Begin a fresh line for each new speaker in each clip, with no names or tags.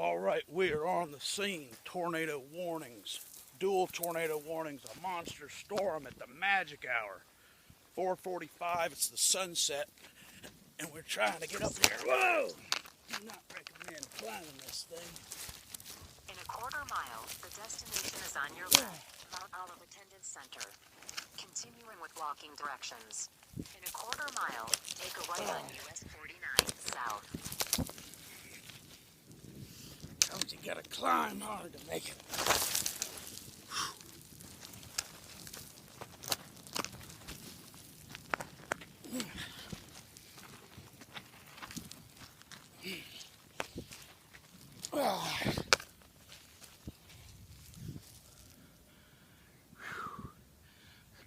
All right, we are on the scene. Tornado warnings, dual tornado warnings, a monster storm at the magic hour. 4:45, it's the sunset, and we're trying to get up here. Whoa! Do not recommend climbing this thing.
In a quarter mile, the destination is on your left, Mount Olive Attendance Center. Continuing with walking directions. In a quarter mile, take a right on US 49 south.
You gotta climb hard to make it.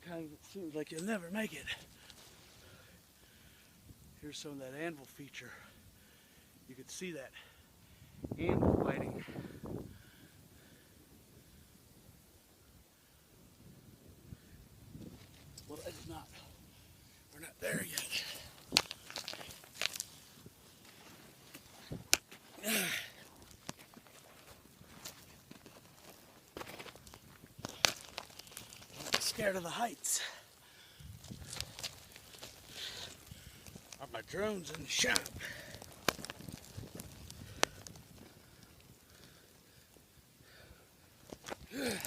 Kind of seems like you'll never make it. Here's some of that anvil feature. You could see that anvil lighting. Well, that is not. We're not there yet. Don't be scared of the heights. My drone's in the shop. Ugh.